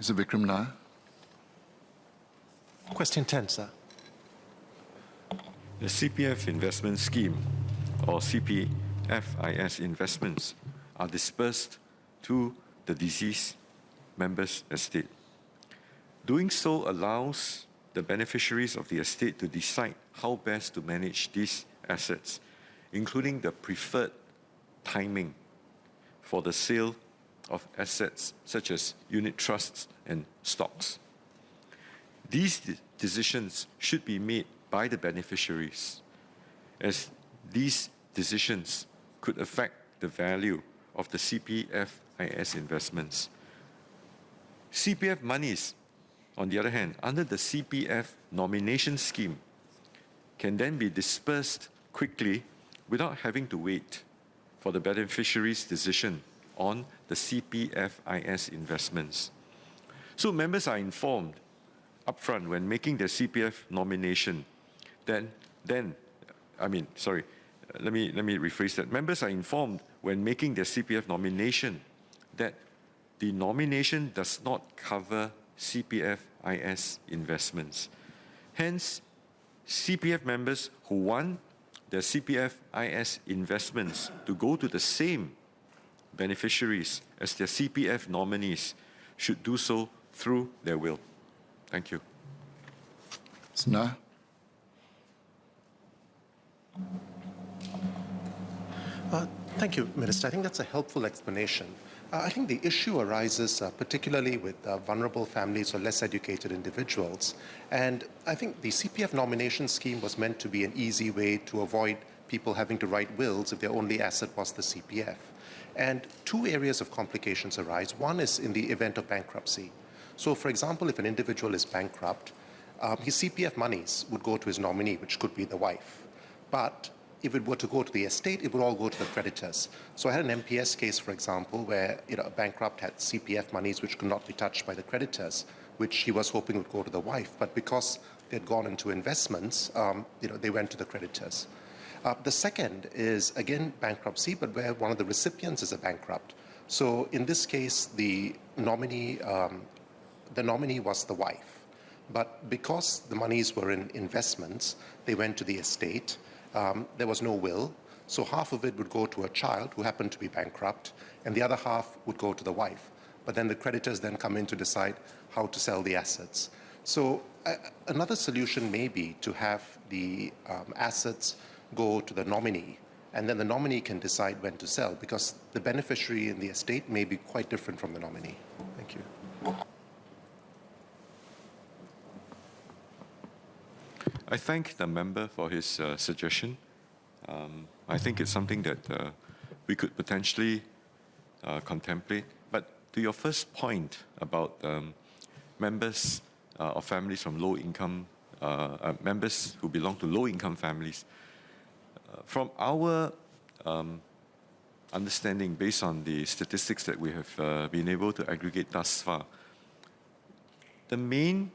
Mr. Vikram Nair. Question 10, sir. The CPF investment scheme, or CPFIS investments, are dispersed to the deceased member's estate. Doing so allows the beneficiaries of the estate to decide how best to manage these assets, including the preferred timing for the sale of assets such as unit trusts and stocks. These decisions should be made by the beneficiaries, as these decisions could affect the value of the CPFIS investments. CPF monies, on the other hand, under the CPF nomination scheme, can then be dispersed quickly without having to wait for the beneficiary's decision on the CPFIS investments. So members are informed upfront when making their CPF nomination. Let me rephrase that. Members are informed when making their CPF nomination that the nomination does not cover CPFIS investments. Hence, CPF members who want their CPFIS investments to go to the same beneficiaries as their CPF nominees should do so through their will. Thank you. Mr. Nair. Thank you, Minister. I think that's a helpful explanation. I think the issue arises particularly with vulnerable families or less educated individuals. And I think the CPF nomination scheme was meant to be an easy way to avoid people having to write wills if their only asset was the CPF. And two areas of complications arise. One is in the event of bankruptcy. So, for example, if an individual is bankrupt, his CPF monies would go to his nominee, which could be the wife. But if it were to go to the estate, it would all go to the creditors. So I had an MPS case, for example, where a bankrupt had CPF monies which could not be touched by the creditors, which he was hoping would go to the wife. But because they had gone into investments, they went to the creditors. The second is, again, bankruptcy, but where one of the recipients is a bankrupt. So in this case, the nominee was the wife. But because the monies were in investments, they went to the estate. There was no will, so half of it would go to a child who happened to be bankrupt, and the other half would go to the wife. But then the creditors then come in to decide how to sell the assets. So another solution may be to have the assets go to the nominee, and then the nominee can decide when to sell, because the beneficiary in the estate may be quite different from the nominee. Thank you. I thank the member for his suggestion. I think it's something that we could potentially contemplate. But to your first point about members of families from low-income, members who belong to low-income families, from our understanding, based on the statistics that we have been able to aggregate thus far, the main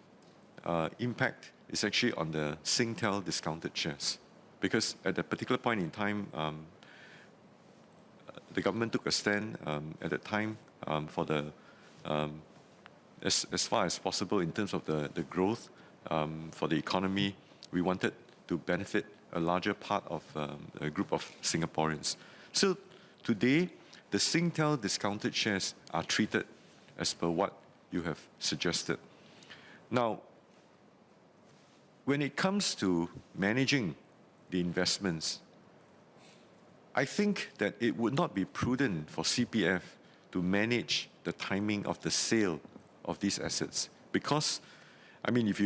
impact is actually on the Singtel discounted shares. Because at a particular point in time, the government took a stand at that time for the, as far as possible in terms of the growth for the economy. We wanted to benefit a larger part of a group of Singaporeans. So today, the Singtel discounted shares are treated as per what you have suggested. Now, when it comes to managing the investments, I think that it would not be prudent for CPF to manage the timing of the sale of these assets. Because, I mean, if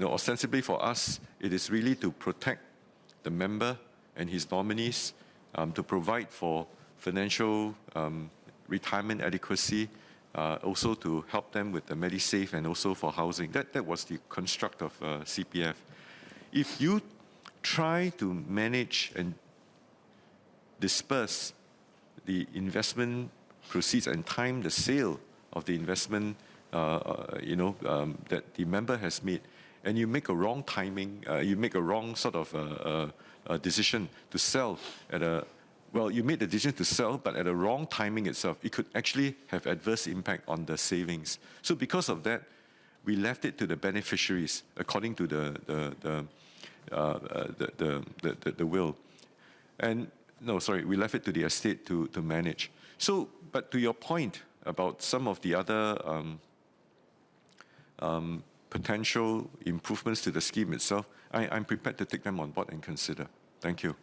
ostensibly for us, it is really to protect the member and his nominees, to provide for financial retirement adequacy, also to help them with the MediSave and also for housing. That was the construct of CPF. If you try to manage and disperse the investment proceeds and time the sale of the investment that the member has made, and you make a wrong timing, you make a wrong sort of decision to sell at a well, you made the decision to sell, but at the wrong timing itself, it could actually have adverse impact on the savings. So because of that, we left it to the beneficiaries according to the will. And no, sorry, we left it to the estate to manage. So, but to your point about some of the other potential improvements to the scheme itself, I'm prepared to take them on board and consider. Thank you.